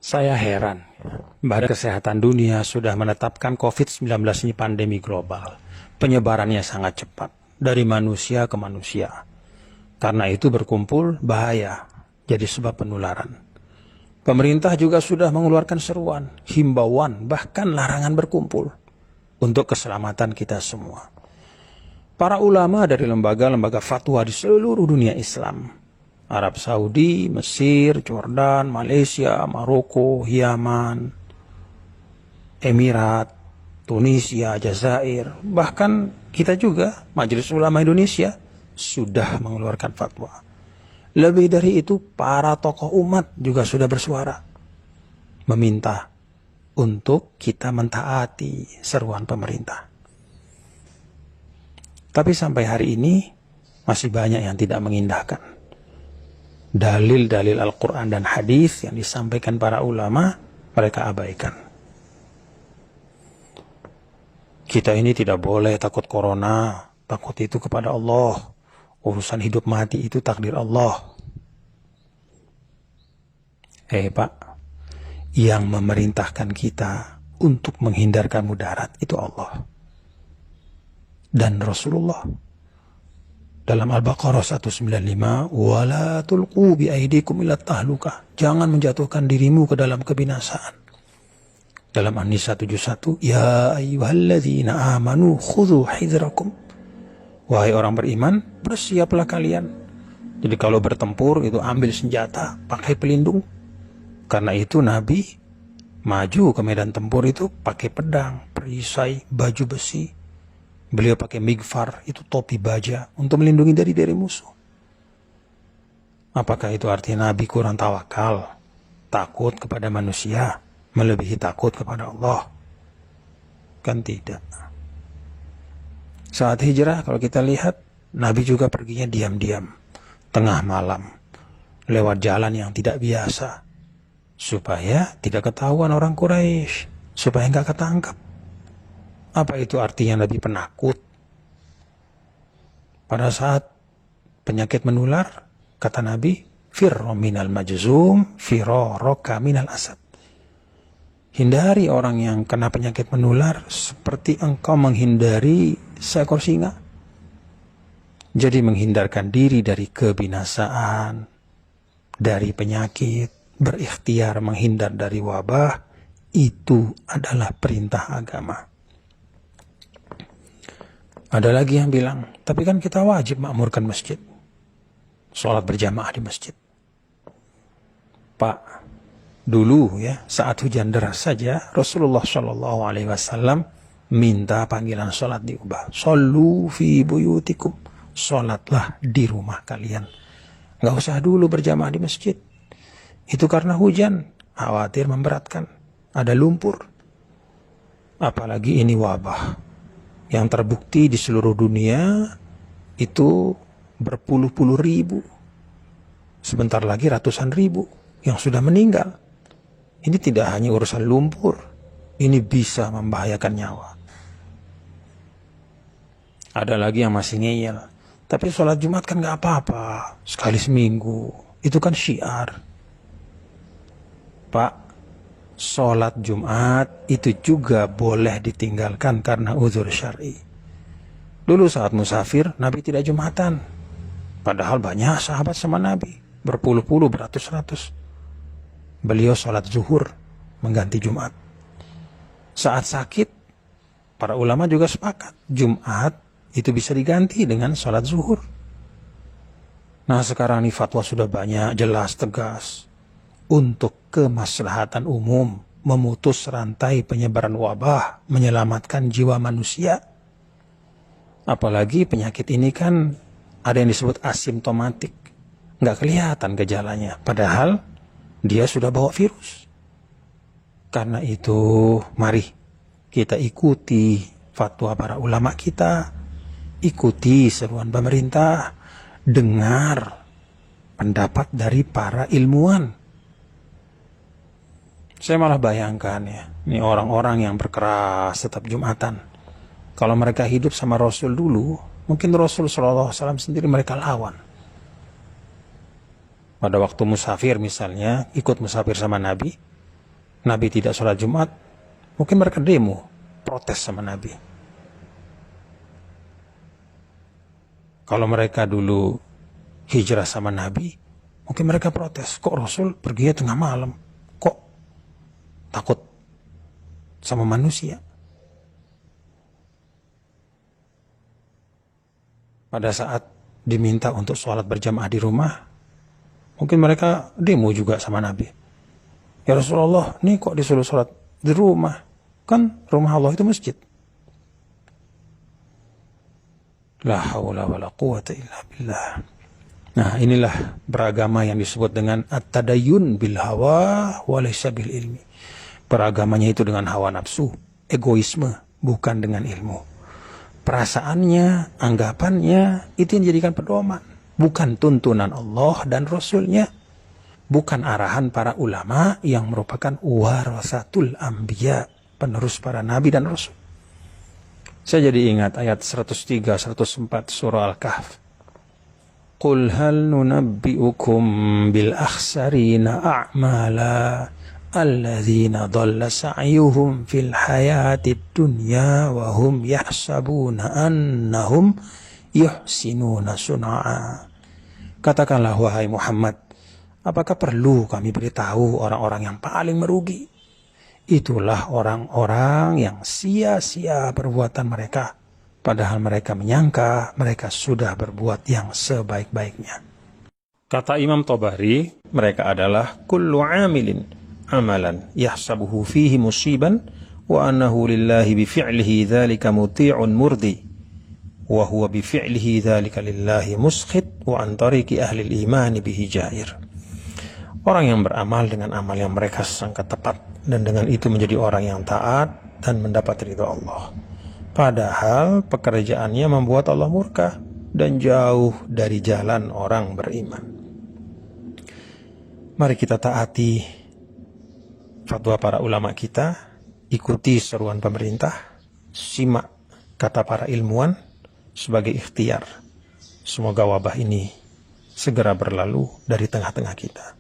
Saya heran, Badan Kesehatan Dunia sudah menetapkan COVID-19 ini pandemi global. Penyebarannya sangat cepat, dari manusia ke manusia. Karena itu berkumpul bahaya, jadi sebab penularan. Pemerintah juga sudah mengeluarkan seruan, himbauan, bahkan larangan berkumpul untuk keselamatan kita semua. Para ulama dari lembaga-lembaga fatwa di seluruh dunia Islam, Arab Saudi, Mesir, Jordan, Malaysia, Maroko, Yaman, Emirat, Tunisia, Jazair, bahkan kita juga, Majelis Ulama Indonesia, sudah mengeluarkan fatwa. Lebih dari itu, para tokoh umat juga sudah bersuara, meminta untuk kita mentaati seruan pemerintah. Tapi sampai hari ini, masih banyak yang tidak mengindahkan dalil-dalil Al-Quran dan hadis yang disampaikan para ulama, mereka abaikan. Kita ini tidak boleh takut corona, takut itu kepada Allah. Urusan hidup mati itu takdir Allah. Pak, yang memerintahkan kita untuk menghindarkan mudarat itu Allah dan Rasulullah. Dalam Al-Baqarah 195, wala tulqu bi aidikum ila tahlukah. Jangan menjatuhkan dirimu ke dalam kebinasaan. Dalam An-Nisa 71, ya ayyuhalladzina amanu khudhu hidrakum. Wahai orang beriman, bersiaplah kalian. Jadi kalau bertempur itu ambil senjata, pakai pelindung. Karena itu Nabi maju ke medan tempur itu pakai pedang, perisai, baju besi. Beliau pakai migfar, itu topi baja, untuk melindungi dari musuh. Apakah itu artinya Nabi kurang tawakal, takut kepada manusia, melebihi takut kepada Allah? Kan tidak. Saat hijrah, kalau kita lihat, Nabi juga perginya diam-diam, tengah malam, lewat jalan yang tidak biasa, supaya tidak ketahuan orang Quraisy, supaya nggak ketangkap. Apa itu artinya Nabi penakut? Pada saat penyakit menular, kata Nabi, firro minal majzum, firoroka minal asad. Hindari orang yang kena penyakit menular seperti engkau menghindari seekor singa. Jadi menghindarkan diri dari kebinasaan, dari penyakit, berikhtiar menghindar dari wabah, itu adalah perintah agama. Ada lagi yang bilang, tapi kan kita wajib makmurkan masjid. Sholat berjamaah di masjid. Pak, dulu ya, saat hujan deras saja, Rasulullah SAW minta panggilan sholat diubah. Shollu fi buyutikum. Sholatlah di rumah kalian. Nggak usah dulu berjamaah di masjid. Itu karena hujan, khawatir memberatkan. Ada lumpur. Apalagi ini wabah yang terbukti di seluruh dunia itu berpuluh-puluh ribu. Sebentar lagi ratusan ribu yang sudah meninggal. Ini tidak hanya urusan lumpur, ini bisa membahayakan nyawa. Ada lagi yang masih ngeyel, tapi sholat Jumat kan gak apa-apa, sekali seminggu, itu kan syiar. Pak, sholat Jumat itu juga boleh ditinggalkan karena uzur syar'i. Dulu saat musafir, Nabi tidak Jumatan. Padahal banyak sahabat sama Nabi, berpuluh-puluh, beratus-ratus. Beliau sholat zuhur, mengganti Jumat. Saat sakit, para ulama juga sepakat, Jumat itu bisa diganti dengan sholat zuhur. Nah sekarang ini fatwa sudah banyak, jelas, tegas. Untuk kemaslahatan umum, memutus rantai penyebaran wabah, menyelamatkan jiwa manusia. Apalagi penyakit ini kan ada yang disebut asimptomatik, nggak kelihatan gejalanya, padahal dia sudah bawa virus. Karena itu, mari kita ikuti fatwa para ulama kita, ikuti seruan pemerintah, dengar pendapat dari para ilmuwan. Saya malah bayangkan ya, ini orang-orang yang berkeras tetap Jumatan. Kalau mereka hidup sama Rasul dulu, mungkin Rasul SAW sendiri mereka lawan. Pada waktu musafir misalnya, ikut musafir sama Nabi, Nabi tidak sholat Jumat, mungkin mereka demo, protes sama Nabi. Kalau mereka dulu hijrah sama Nabi, mungkin mereka protes, kok Rasul pergi tengah malam, kok takut sama manusia. Pada saat diminta untuk sholat berjamaah di rumah, mungkin mereka demo juga sama Nabi. Ya Rasulullah, nih kok disuruh sholat di rumah? Kan rumah Allah itu masjid. La haula wa la quwata illa billah. Nah, inilah beragama yang disebut dengan at-tadayyun bil hawa wa laysa bil ilmi. Beragamanya itu dengan hawa nafsu, egoisme, bukan dengan ilmu. Perasaannya, anggapannya, itu yang dijadikan pedoman. Bukan tuntunan Allah dan Rasulnya. Bukan arahan para ulama yang merupakan warasatul anbiya, penerus para nabi dan rasul. Saya jadi ingat ayat 103, 104 surah Al-Kahf. Qul hal nunabbi'ukum bil akhsarina a'mala alladzina dhalla sa'yuhum fil hayatid dunya wa hum yahsabuna annahum yuhsinuna sun'a. Katakanlah wahai Muhammad, apakah perlu kami beritahu orang-orang yang paling merugi? Itulah orang-orang yang sia-sia perbuatan mereka, padahal mereka menyangka mereka sudah berbuat yang sebaik-baiknya. Kata Imam Tabari, mereka adalah kullu amilin amalan yahsabuhu fihi musiban wa annahu lillahi bifi'lihi dzalika muti'un murdi wa huwa bifi'lihi dzalika lillahi muskhit wa an tariqi ahli al-iman bihi jair. Orang yang beramal dengan amal yang mereka sangka tepat dan dengan itu menjadi orang yang taat dan mendapat ridha Allah. Padahal pekerjaannya membuat Allah murka dan jauh dari jalan orang beriman. Mari kita taati fatwa para ulama kita, ikuti seruan pemerintah, simak kata para ilmuwan sebagai ikhtiar. Semoga wabah ini segera berlalu dari tengah-tengah kita.